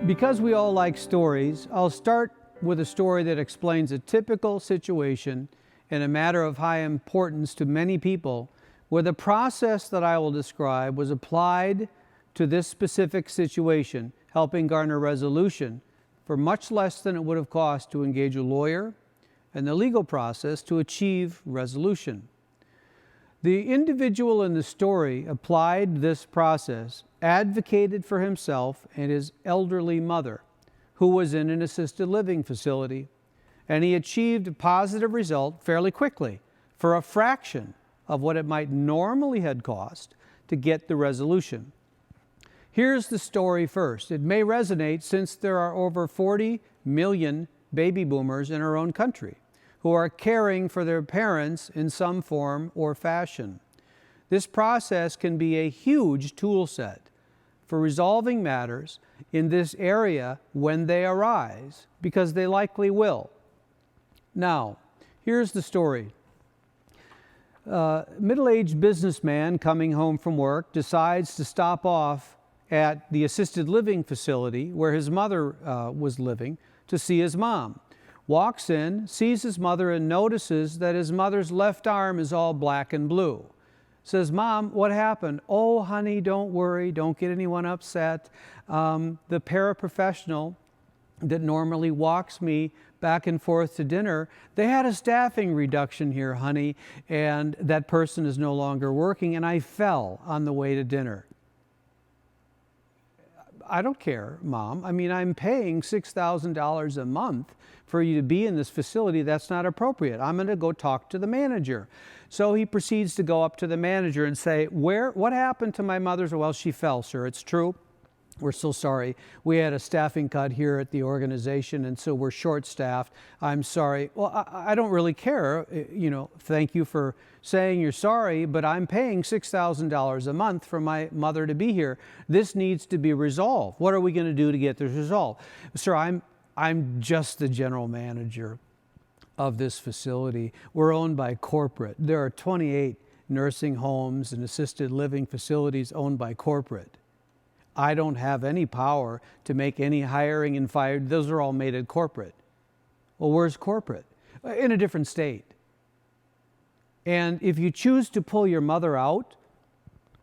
Because we all like stories, I'll start with a story that explains a typical situation in a matter of high importance to many people, where the process that I will describe was applied to this specific situation, helping garner resolution for much less than it would have cost to engage a lawyer and the legal process to achieve resolution. The individual in the story applied this process, advocated for himself and his elderly mother, who was in an assisted living facility, and he achieved a positive result fairly quickly for a fraction of what it might normally have cost to get the resolution. Here's the story first. It may resonate since there are over 40 million baby boomers in our own country who are caring for their parents in some form or fashion. This process can be a huge tool set for resolving matters in this area when they arise, because they likely will. Now, here's the story. Middle-aged businessman coming home from work decides to stop off at the assisted living facility where his mother was living to see his mom. Walks in, sees his mother, and notices that his mother's left arm is all black and blue. Says, "Mom, what happened?" "Oh, honey, don't worry. Don't get anyone upset. The paraprofessional that normally walks me back and forth to dinner, they had a staffing reduction here, honey, and that person is no longer working, and I fell on the way to dinner." "I don't care, Mom. I mean, I'm paying $6,000 a month for you to be in this facility. That's not appropriate. I'm going to go talk to the manager." So he proceeds to go up to the manager and say, what happened to my mother's?" "Well, she fell, sir. It's true. We're so sorry. We had a staffing cut here at the organization, and so we're short-staffed. I'm sorry." "Well, I don't really care. Thank you for saying you're sorry, but I'm paying $6,000 a month for my mother to be here. This needs to be resolved. What are we going to do to get this resolved?" "Sir, I'm just the general manager of this facility. We're owned by corporate. There are 28 nursing homes and assisted living facilities owned by corporate. I don't have any power to make any hiring and firing. Those are all made at corporate." "Well, where's corporate?" "In a different state. And if you choose to pull your mother out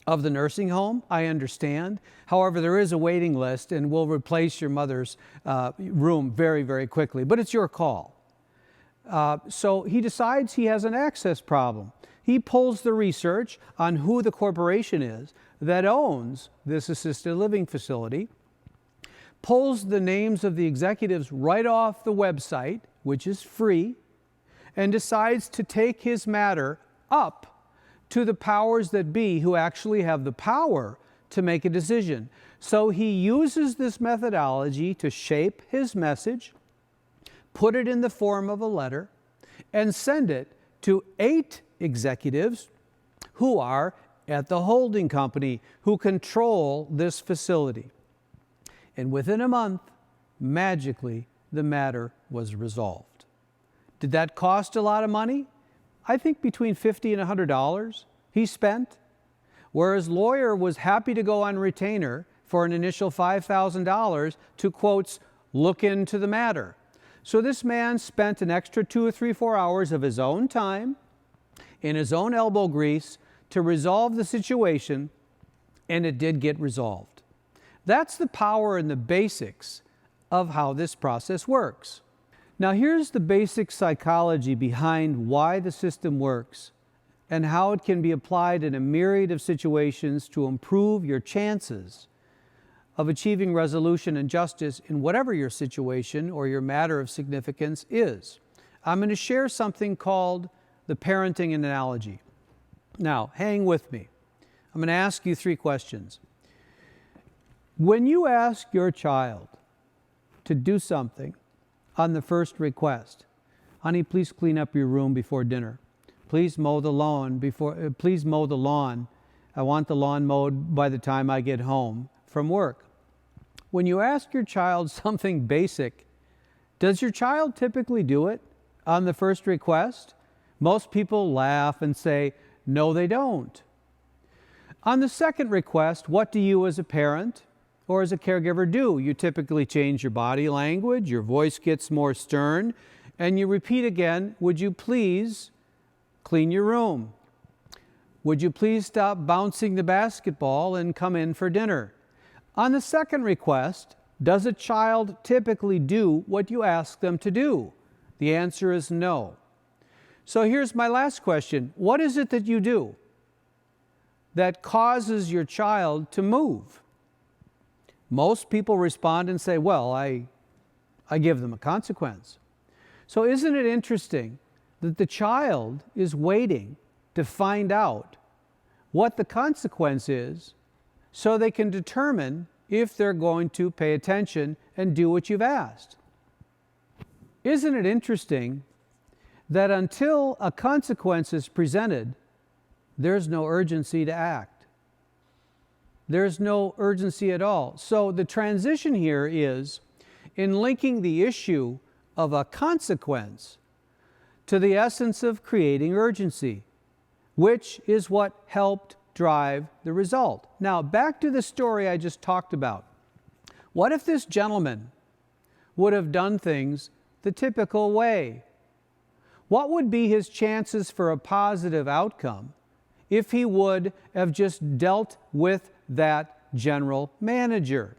of the nursing home, I understand. However, there is a waiting list, and we'll replace your mother's room very, very quickly. But it's your call." So he decides he has an access problem. He pulls the research on who the corporation is that owns this assisted living facility, pulls the names of the executives right off the website, which is free, and decides to take his matter up to the powers that be, who actually have the power to make a decision. So he uses this methodology to shape his message, put it in the form of a letter, and send it to 8 executives who are at the holding company, who control this facility. And within a month, magically, the matter was resolved. Did that cost a lot of money? I think between $50 and $100 he spent, whereas lawyer was happy to go on retainer for an initial $5,000 to, quotes, "look into the matter." So this man spent an extra 2 or 3, 4 hours of his own time in his own elbow grease to resolve the situation, and it did get resolved. That's the power and the basics of how this process works. Now, here's the basic psychology behind why the system works and how it can be applied in a myriad of situations to improve your chances of achieving resolution and justice in whatever your situation or your matter of significance is. I'm going to share something called the parenting analogy. Now, hang with me. I'm going to ask you 3 questions. When you ask your child to do something on the first request, "Honey, please clean up your room before dinner. Please mow the lawn please mow the lawn. I want the lawn mowed by the time I get home from work." When you ask your child something basic, does your child typically do it on the first request? Most people laugh and say, "No, they don't." On the second request, what do you as a parent or as a caregiver do? You typically change your body language, your voice gets more stern, and you repeat again, would you please clean your room? Would you please stop bouncing the basketball and come in for dinner? On the second request, does a child typically do what you ask them to do? The answer is no. So here's my last question. What is it that you do that causes your child to move? Most people respond and say, well, I give them a consequence. So isn't it interesting that the child is waiting to find out what the consequence is so they can determine if they're going to pay attention and do what you've asked? Isn't it interesting that until a consequence is presented, there's no urgency to act? There's no urgency at all. So the transition here is in linking the issue of a consequence to the essence of creating urgency, which is what helped drive the result. Now, back to the story I just talked about. What if this gentleman would have done things the typical way? What would be his chances for a positive outcome if he would have just dealt with that general manager?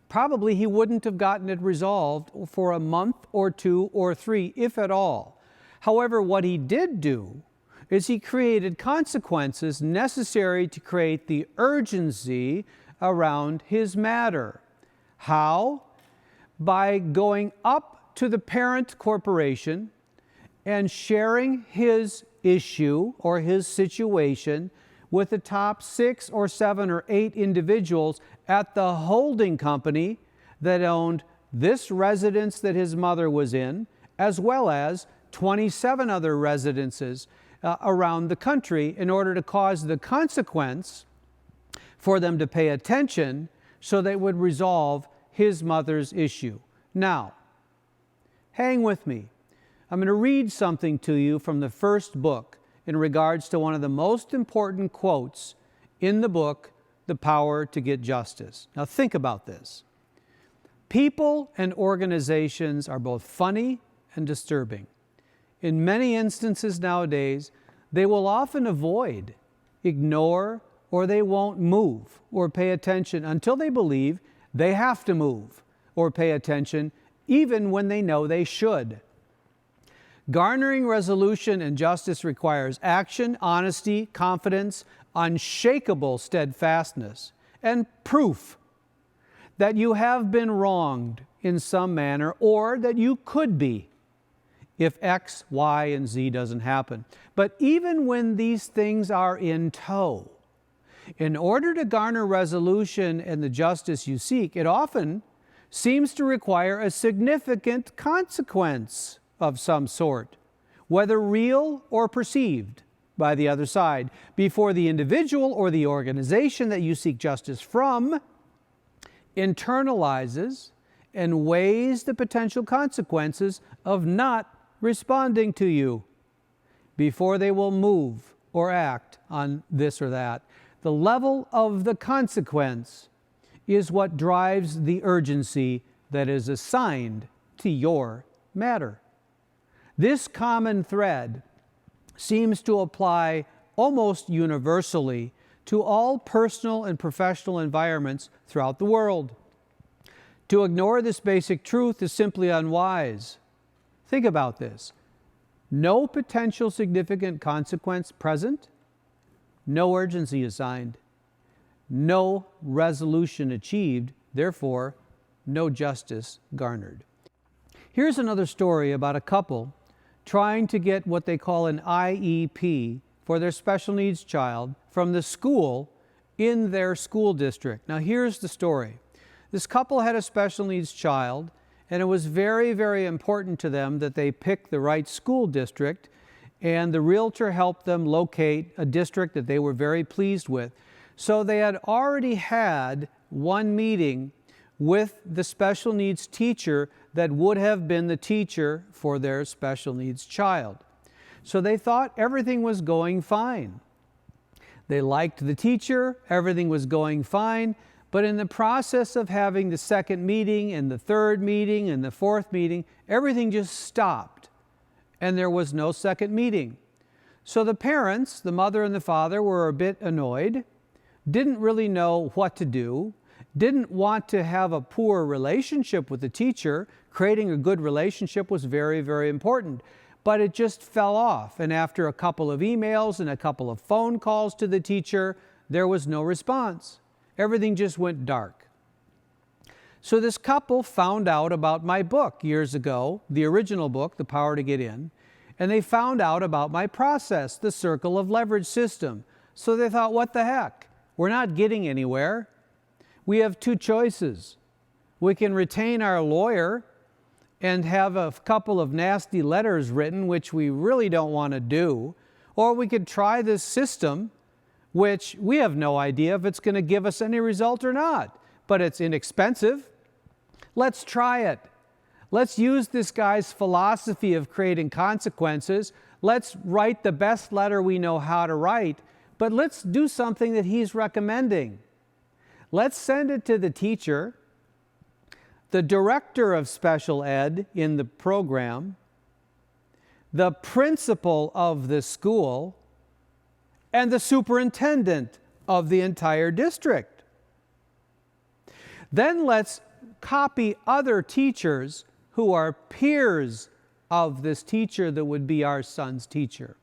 Probably he wouldn't have gotten it resolved for a month or 2 or 3, if at all. However, what he did do is he created consequences necessary to create the urgency around his matter. How? By going up to the parent corporation and sharing his issue or his situation with the top 6 or 7 or 8 individuals at the holding company that owned this residence that his mother was in, as well as 27 other residences around the country, in order to cause the consequence for them to pay attention so they would resolve his mother's issue. Now, hang with me. I'm going to read something to you from the first book in regards to one of the most important quotes in the book, The Power to Get Justice. Now think about this. People and organizations are both funny and disturbing. In many instances nowadays, they will often avoid, ignore, or they won't move or pay attention until they believe they have to move or pay attention, even when they know they should. Garnering resolution and justice requires action, honesty, confidence, unshakable steadfastness, and proof that you have been wronged in some manner, or that you could be if X, Y, and Z doesn't happen. But even when these things are in tow, in order to garner resolution and the justice you seek, it often seems to require a significant consequence of some sort, whether real or perceived by the other side, before the individual or the organization that you seek justice from internalizes and weighs the potential consequences of not responding to you before they will move or act on this or that. The level of the consequence is what drives the urgency that is assigned to your matter. This common thread seems to apply almost universally to all personal and professional environments throughout the world. To ignore this basic truth is simply unwise. Think about this. No potential significant consequence present, no urgency assigned, no resolution achieved, therefore, no justice garnered. Here's another story about a couple trying to get what they call an IEP for their special needs child from the school in their school district. Now here's the story. This couple had a special needs child, and it was very, very important to them that they pick the right school district, and the realtor helped them locate a district that they were very pleased with. So they had already had one meeting with the special needs teacher that would have been the teacher for their special needs child. So they thought everything was going fine. They liked the teacher, everything was going fine, But in the process of having the second meeting and the third meeting and the fourth meeting, everything just stopped and there was no second meeting. So the parents, the mother and the father, were a bit annoyed, didn't really know what to do, didn't want to have a poor relationship with the teacher. Creating a good relationship was very, very important. But it just fell off. And after a couple of emails and a couple of phone calls to the teacher, there was no response. Everything just went dark. So this couple found out about my book years ago, the original book, The Power to Get In, and they found out about my process, the circle of leverage system. So they thought, what the heck? We're not getting anywhere. We have two choices. We can retain our lawyer and have a couple of nasty letters written, which we really don't want to do, or we could try this system, which we have no idea if it's going to give us any result or not, but it's inexpensive. Let's try it. Let's use this guy's philosophy of creating consequences. Let's write the best letter we know how to write, but let's do something that he's recommending. Let's send it to the teacher, the director of special ed in the program, the principal of the school, and the superintendent of the entire district. Then let's copy other teachers who are peers of this teacher that would be our son's teacher.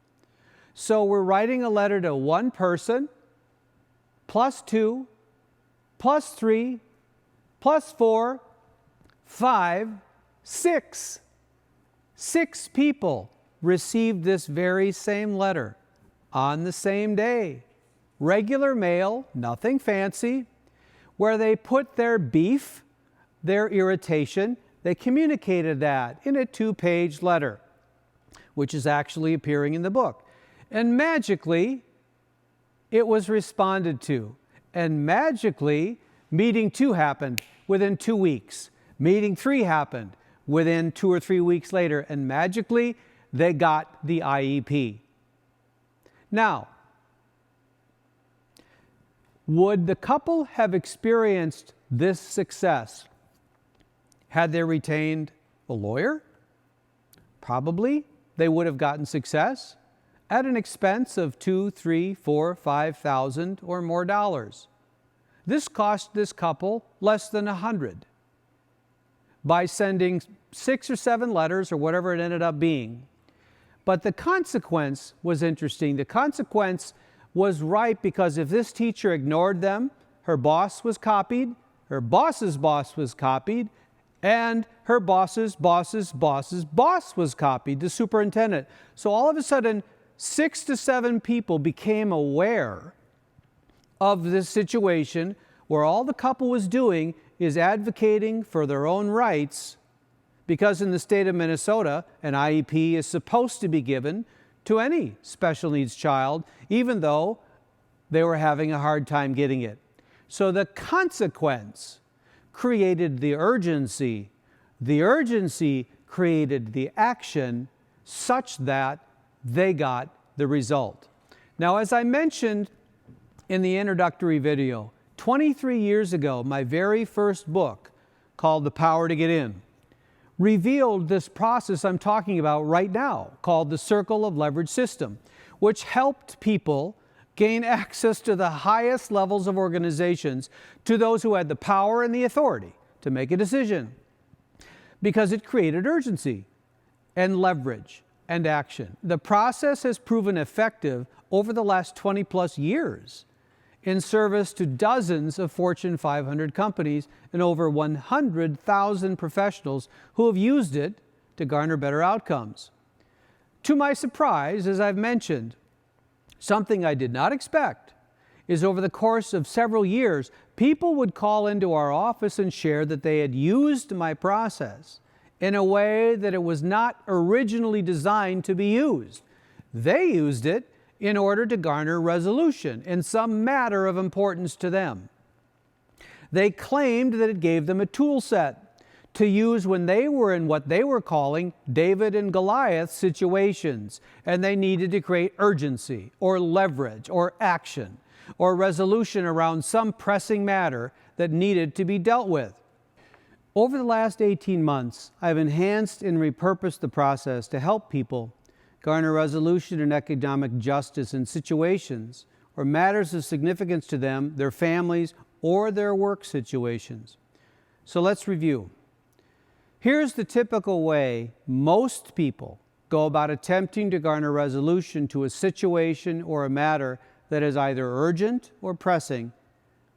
So we're writing a letter to one person, plus 2, plus 3, plus 4, 5, 6. 6 people received this very same letter on the same day. Regular mail, nothing fancy, where they put their beef, their irritation, they communicated that in a 2-page letter, which is actually appearing in the book. And magically, it was responded to. And magically, meeting 2 happened within 2 weeks. Meeting 3 happened within 2 or 3 weeks later, and magically, they got the IEP. Now, would the couple have experienced this success had they retained a lawyer? Probably. They would have gotten success at an expense of $2,000, $3,000, $4,000, $5,000 or more dollars. This cost this couple less than $100. By sending 6 or 7 letters or whatever it ended up being. But the consequence was interesting. The consequence was right because if this teacher ignored them, her boss was copied, her boss's boss was copied, and her boss's boss's boss's boss was copied, the superintendent. So all of a sudden, 6 to 7 people became aware of this situation where all the couple was doing is advocating for their own rights, because in the state of Minnesota, an IEP is supposed to be given to any special needs child, even though they were having a hard time getting it. So the consequence created the urgency. The urgency created the action such that they got the result. Now, as I mentioned in the introductory video, 23 years ago, my very first book, called The Power to Get In, revealed this process I'm talking about right now, called the Circle of Leverage System, which helped people gain access to the highest levels of organizations, to those who had the power and the authority to make a decision, because it created urgency and leverage and action. The process has proven effective over the last 20 plus years in service to dozens of Fortune 500 companies and over 100,000 professionals who have used it to garner better outcomes. To my surprise, as I've mentioned, something I did not expect is over the course of several years, people would call into our office and share that they had used my process in a way that it was not originally designed to be used. They used it in order to garner resolution in some matter of importance to them. They claimed that it gave them a tool set to use when they were in what they were calling David and Goliath situations, and they needed to create urgency or leverage or action or resolution around some pressing matter that needed to be dealt with. Over the last 18 months, I've enhanced and repurposed the process to help people garner resolution and economic justice in situations or matters of significance to them, their families, or their work situations. So let's review. Here's the typical way most people go about attempting to garner resolution to a situation or a matter that is either urgent or pressing,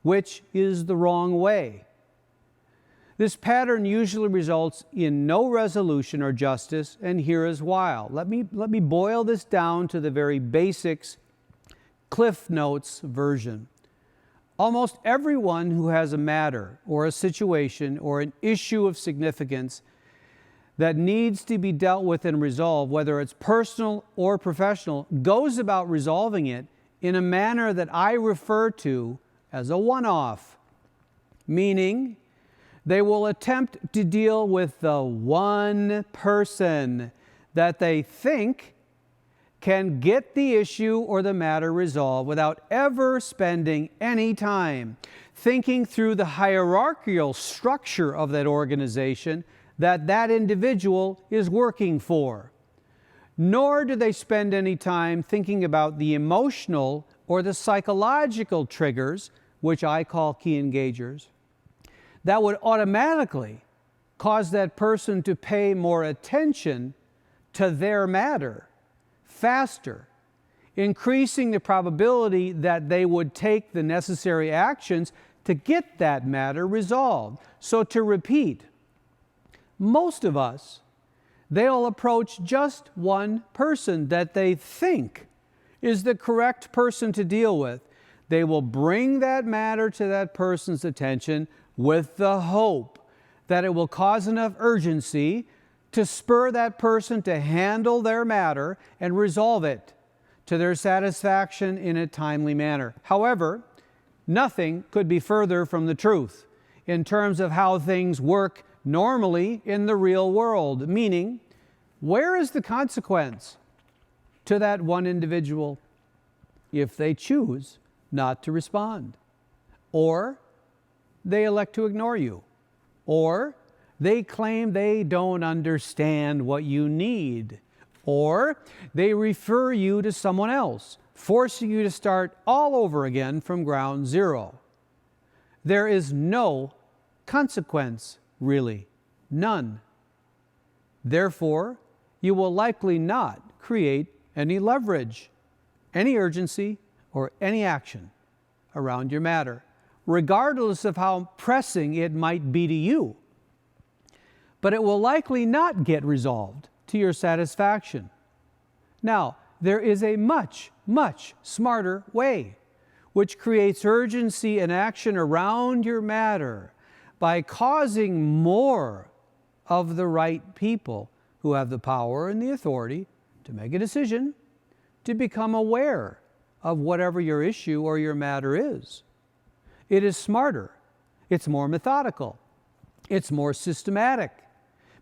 which is the wrong way. This pattern usually results in no resolution or justice, and here is why. Let me boil this down to the very basics, Cliff Notes version. Almost everyone who has a matter or a situation or an issue of significance that needs to be dealt with and resolved, whether it's personal or professional, goes about resolving it in a manner that I refer to as a one-off, meaning they will attempt to deal with the one person that they think can get the issue or the matter resolved without ever spending any time thinking through the hierarchical structure of that organization that individual is working for. Nor do they spend any time thinking about the emotional or the psychological triggers, which I call key engagers, that would automatically cause that person to pay more attention to their matter faster, increasing the probability that they would take the necessary actions to get that matter resolved. So to repeat, most of us, they'll approach just one person that they think is the correct person to deal with. They will bring that matter to that person's attention with the hope that it will cause enough urgency to spur that person to handle their matter and resolve it to their satisfaction in a timely manner. However, nothing could be further from the truth in terms of how things work normally in the real world, meaning, where is the consequence to that one individual if they choose not to respond? Or they elect to ignore you? Or they claim they don't understand what you need? Or they refer you to someone else, forcing you to start all over again from ground zero? There is no consequence, really, none. Therefore, you will likely not create any leverage, any urgency, or any action around your matter, regardless of how pressing it might be to you. But it will likely not get resolved to your satisfaction. Now, there is a much, much smarter way, which creates urgency and action around your matter by causing more of the right people who have the power and the authority to make a decision to become aware of whatever your issue or your matter is. It is smarter, it's more methodical, it's more systematic,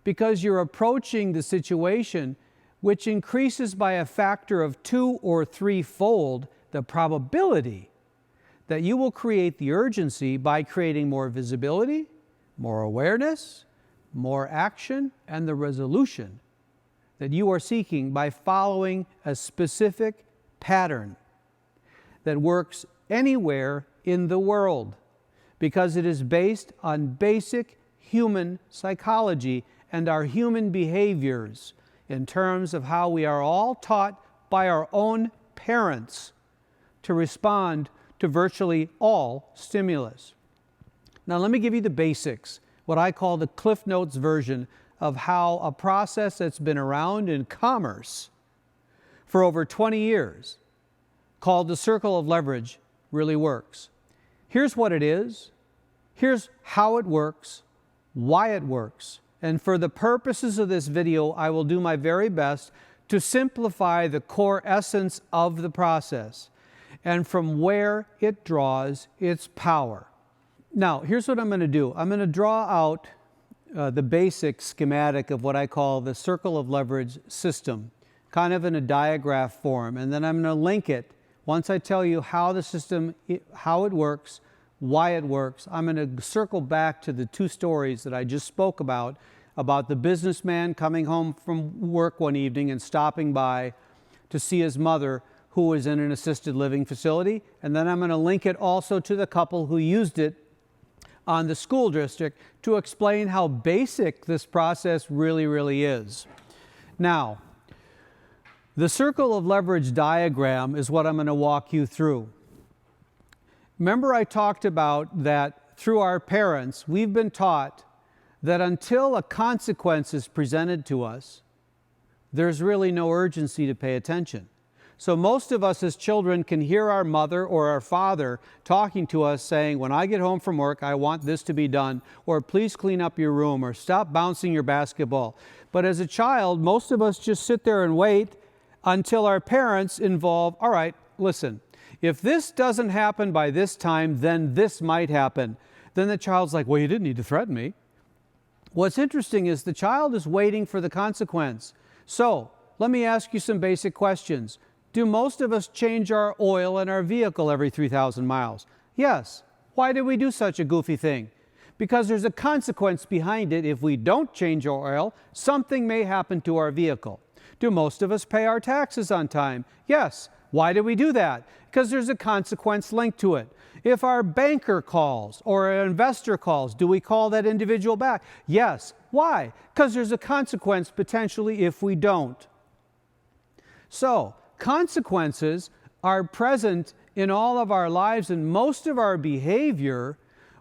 because you're approaching the situation which increases by a factor of 2 or 3-fold the probability that you will create the urgency by creating more visibility, more awareness, more action, and the resolution that you are seeking by following a specific pattern that works anywhere in the world, because it is based on basic human psychology and our human behaviors in terms of how we are all taught by our own parents to respond to virtually all stimulus. Now let me give you the basics, what I call the Cliff Notes version of how a process that's been around in commerce for over 20 years, called the circle of leverage, really works. Here's what it is, here's how it works, why it works, and for the purposes of this video, I will do my very best to simplify the core essence of the process and from where it draws its power. Now, here's what I'm going to do. I'm going to draw out the basic schematic of what I call the circle of leverage system, kind of in a diagraph form, and then I'm going to link it once I tell you how the system, how it works, why it works. I'm going to circle back to the two stories that I just spoke about the businessman coming home from work one evening and stopping by to see his mother who was in an assisted living facility. And then I'm going to link it also to the couple who used it on the school district to explain how basic this process really, really is. Now, the circle of leverage diagram is what I'm going to walk you through. Remember I talked about that through our parents, we've been taught that until a consequence is presented to us, there's really no urgency to pay attention. So most of us as children can hear our mother or our father talking to us saying, when I get home from work, I want this to be done, or please clean up your room, or stop bouncing your basketball. But as a child, most of us just sit there and wait until our parents involve, all right, listen, if this doesn't happen by this time, then this might happen. Then the child's like, well, you didn't need to threaten me. What's interesting is the child is waiting for the consequence. So let me ask you some basic questions. Do most of us change our oil in our vehicle every 3,000 miles? Yes. Why do we do such a goofy thing? Because there's a consequence behind it. If we don't change our oil, something may happen to our vehicle. Do most of us pay our taxes on time? Yes. Why do we do that? Because there's a consequence linked to it. If our banker calls or an investor calls, do we call that individual back? Yes. Why? Because there's a consequence potentially if we don't. So, consequences are present in all of our lives, and most of our behavior,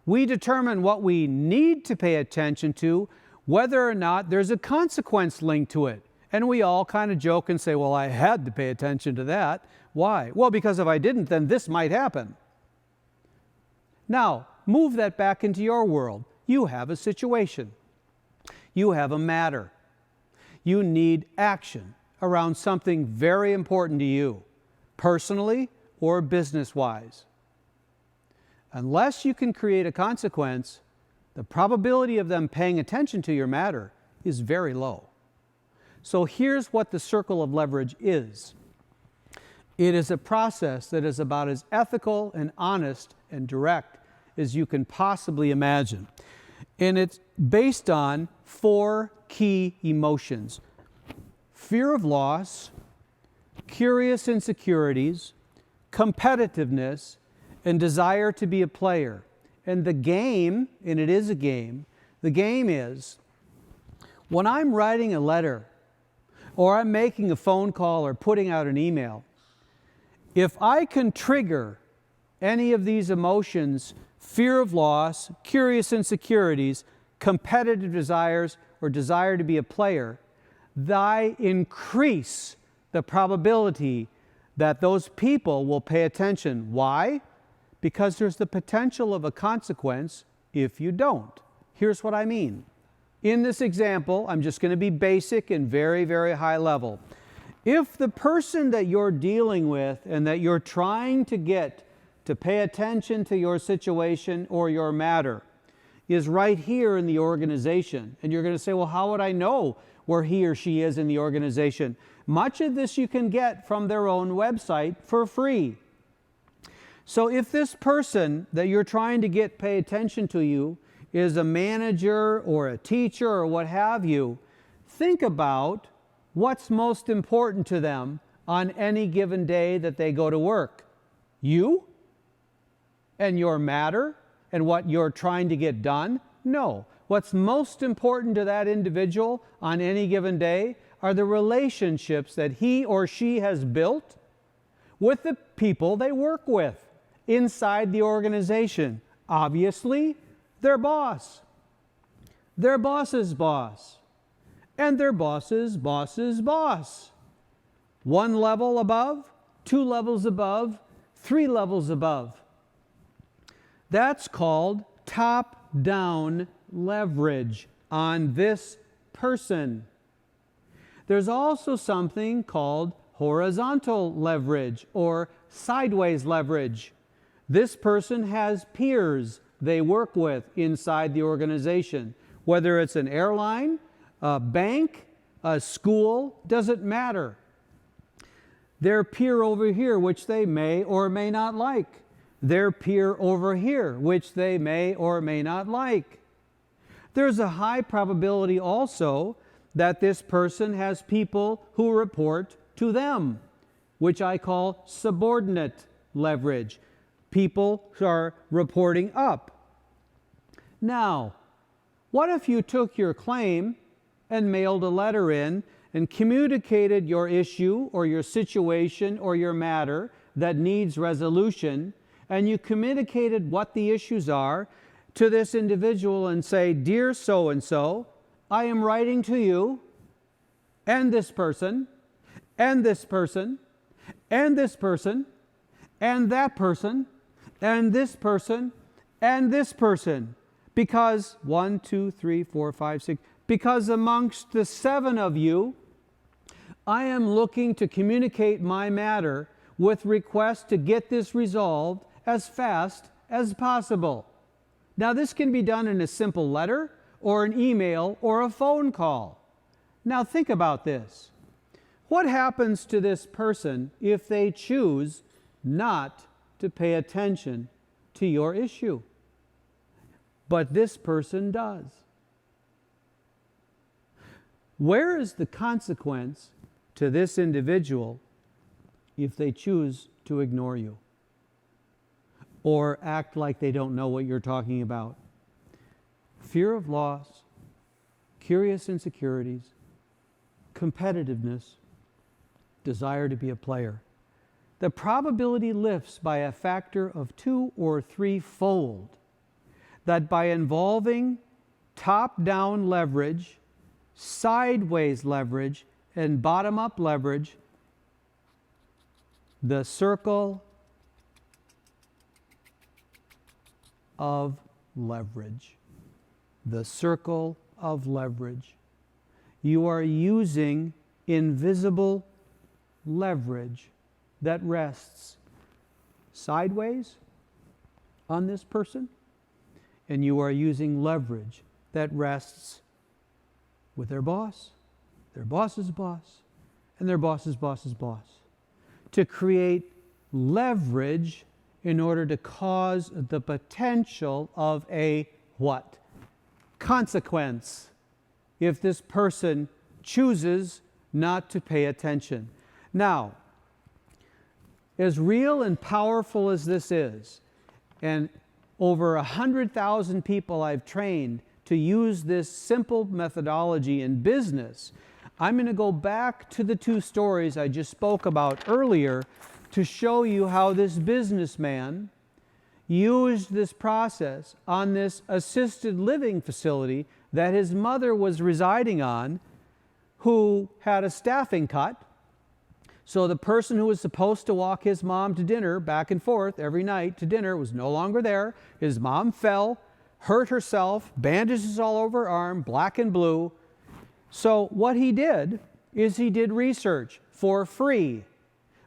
we determine what we need to pay attention to, whether or not there's a consequence linked to it. And we all kind of joke and say, well, I had to pay attention to that. Why? Well, because if I didn't, then this might happen. Now, move that back into your world. You have a situation. You have a matter. You need action around something very important to you, personally or business-wise. Unless you can create a consequence, the probability of them paying attention to your matter is very low. So here's what the circle of leverage is. It is a process that is about as ethical and honest and direct as you can possibly imagine. And it's based on 4 key emotions: fear of loss, curious insecurities, competitiveness, and desire to be a player. And the game, and it is a game, the game is when I'm writing a letter or I'm making a phone call or putting out an email, if I can trigger any of these emotions, fear of loss, curious insecurities, competitive desires, or desire to be a player, I increase the probability that those people will pay attention. Why? Because there's the potential of a consequence if you don't. Here's what I mean. In this example, I'm just going to be basic and very, very high level. If the person that you're dealing with and that you're trying to get to pay attention to your situation or your matter is right here in the organization, and you're going to say, well, how would I know where he or she is in the organization? Much of this you can get from their own website for free. So if this person that you're trying to get pay attention to you is a manager or a teacher or what have you, think about what's most important to them on any given day that they go to work. You and your matter and what you're trying to get done? No. What's most important to that individual on any given day are the relationships that he or she has built with the people they work with inside the organization. Obviously, their boss, their boss's boss, and their boss's boss's boss. 1 level above, 2 levels above, 3 levels above. That's called top-down leverage on this person. There's also something called horizontal leverage or sideways leverage. This person has peers they work with inside the organization. Whether it's an airline, a bank, a school, doesn't matter. Their peer over here, which they may or may not like. their peer over here, which they may or may not like. There's a high probability also that this person has people who report to them, which I call subordinate leverage. People who are reporting up. Now, what if you took your claim and mailed a letter in and communicated your issue or your situation or your matter that needs resolution, and you communicated what the issues are to this individual and say, "Dear so-and-so, I am writing to you and this person and this person and this person and that person and this person and this person, because 1, 2, 3, 4, 5, 6, because amongst the 7 of you, I am looking to communicate my matter with request to get this resolved as fast as possible." Now, this can be done in a simple letter or an email or a phone call. Now, think about this. What happens to this person if they choose not to pay attention to your issue? But this person does. Where is the consequence to this individual if they choose to ignore you or act like they don't know what you're talking about? Fear of loss, curious insecurities, competitiveness, desire to be a player. The probability lifts by a factor of 2 or 3-fold that by involving top-down leverage, sideways leverage, and bottom-up leverage, the circle of leverage. The circle of leverage. You are using invisible leverage that rests sideways on this person, and you are using leverage that rests with their boss's boss, and their boss's boss's boss, to create leverage in order to cause the potential of a what? Consequence, if this person chooses not to pay attention. Now, as real and powerful as this is, and over 100,000 people I've trained to use this simple methodology in business, I'm going to go back to the 2 stories I just spoke about earlier to show you how this businessman used this process on this assisted living facility that his mother was residing on, who had a staffing cut. So the person who was supposed to walk his mom to dinner back and forth every night to dinner was no longer there. His mom fell, hurt herself, bandages all over her arm, black and blue. So what he did is he did research for free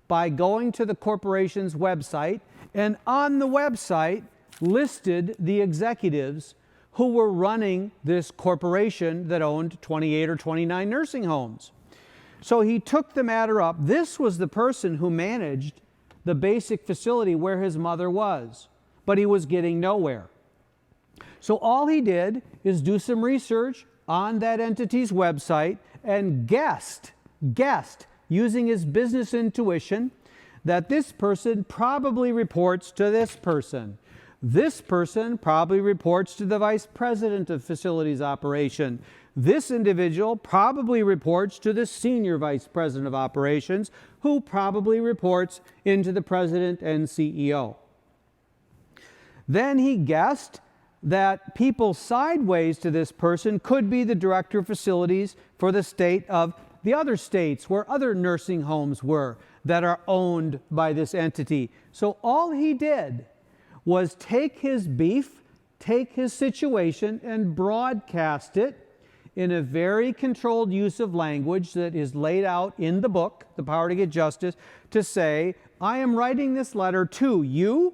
by going to the corporation's website, and on the website listed the executives who were running this corporation that owned 28 or 29 nursing homes. So he took the matter up. This was the person who managed the basic facility where his mother was, but he was getting nowhere. So all he did is do some research on that entity's website and guessed, using his business intuition, that this person probably reports to this person. This person probably reports to the vice president of facilities operation. This individual probably reports to the senior vice president of operations, who probably reports into the president and CEO. Then he guessed that people sideways to this person could be the director of facilities for the state of the other states where other nursing homes were that are owned by this entity. So all he did was take his beef, take his situation, and broadcast it in a very controlled use of language that is laid out in the book, The Power to Get Justice, to say, I am writing this letter to you,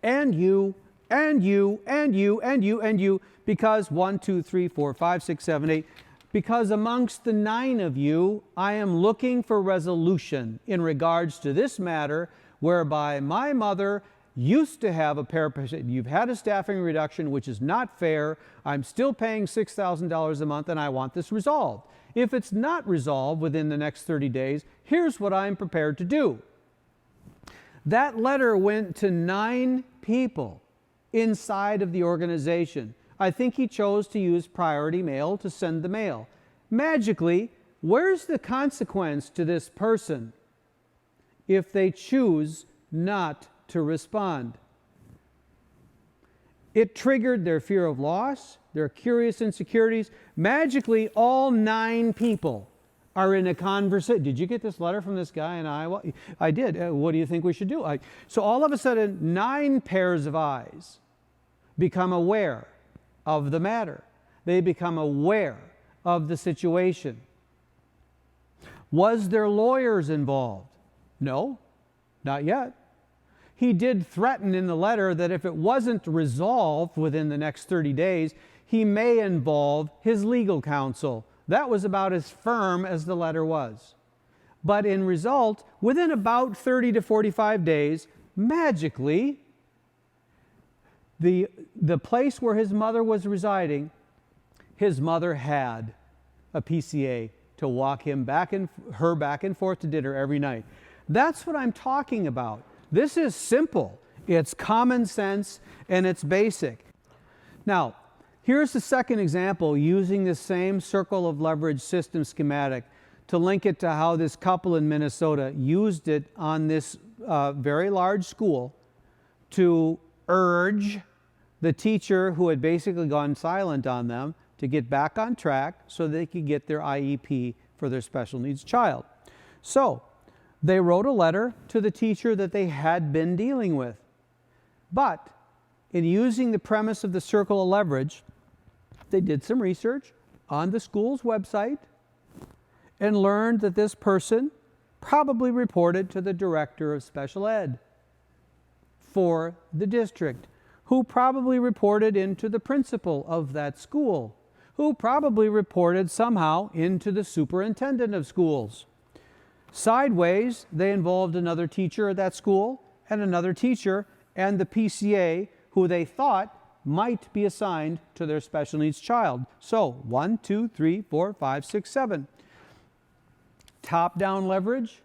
and you, and you, and you, and you, and you, because 1, 2, 3, 4, 5, 6, 7, 8, because amongst the 9 of you, I am looking for resolution in regards to this matter, whereby my mother used to have a paraprofessional. You've had a staffing reduction, which is not fair. I'm still paying $6,000 a month, and I want this resolved. If it's not resolved within the next 30 days, here's what I'm prepared to do. That letter went to 9 people inside of the organization. I think he chose to use priority mail to send the mail. Magically, where's the consequence to this person if they choose not to respond? It triggered their fear of loss, their curious insecurities. Magically, all 9 people are in a conversation. Did you get this letter from this guy in Iowa? I did. What do you think we should do? So all of a sudden, 9 pairs of eyes become aware of the matter. They become aware of the situation. Was there lawyers involved? No, not yet. He did threaten in the letter that if it wasn't resolved within the next 30 days, he may involve his legal counsel. That was about as firm as the letter was. But in result, within about 30 to 45 days, magically, the place where his mother was residing, his mother had a PCA to walk him her back and forth to dinner every night. That's what I'm talking about. This is simple. It's common sense and it's basic. Now, here's the second example using the same circle of leverage system schematic to link it to how this couple in Minnesota used it on this very large school to urge the teacher who had basically gone silent on them to get back on track so they could get their IEP for their special needs child. So they wrote a letter to the teacher that they had been dealing with. But in using the premise of the circle of leverage, they did some research on the school's website and learned that this person probably reported to the director of special ed for the district, who probably reported into the principal of that school, who probably reported somehow into the superintendent of schools. Sideways, they involved another teacher at that school and another teacher and the PCA who they thought might be assigned to their special needs child. So 1, 2, 3, 4, 5, 6, 7. Top-down leverage,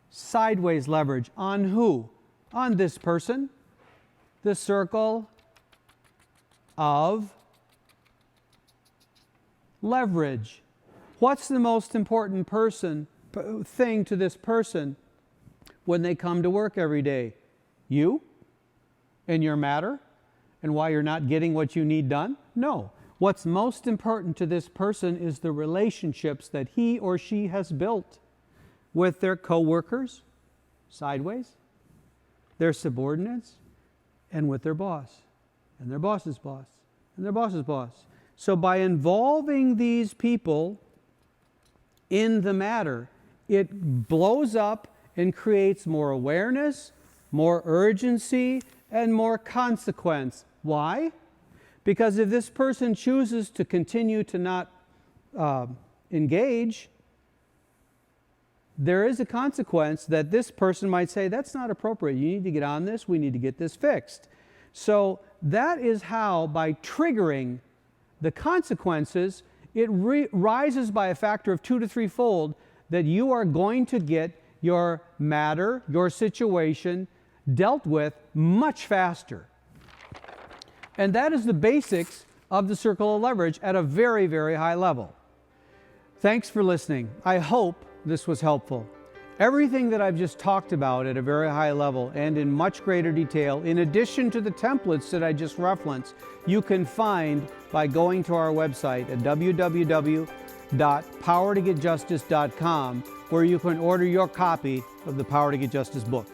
sideways leverage. On who? On this person. The circle of leverage. What's the most important thing to this person when they come to work every day? You and your matter and why you're not getting what you need done? No. What's most important to this person is the relationships that he or she has built with their coworkers, sideways, their subordinates, and with their boss, and their boss's boss, and their boss's boss. So by involving these people in the matter, it blows up and creates more awareness, more urgency, and more consequence. Why? Because if this person chooses to continue to not engage, there is a consequence that this person might say, that's not appropriate. You need to get on this. We need to get this fixed. So that is how, by triggering the consequences, it rises by a factor of 2 to 3-fold that you are going to get your matter, your situation dealt with much faster. And that is the basics of the circle of leverage at a very, very high level. Thanks for listening. I hope this was helpful. Everything that I've just talked about at a very high level and in much greater detail, in addition to the templates that I just referenced, you can find by going to our website at www.powertogetjustice.com, where you can order your copy of the Power to Get Justice book.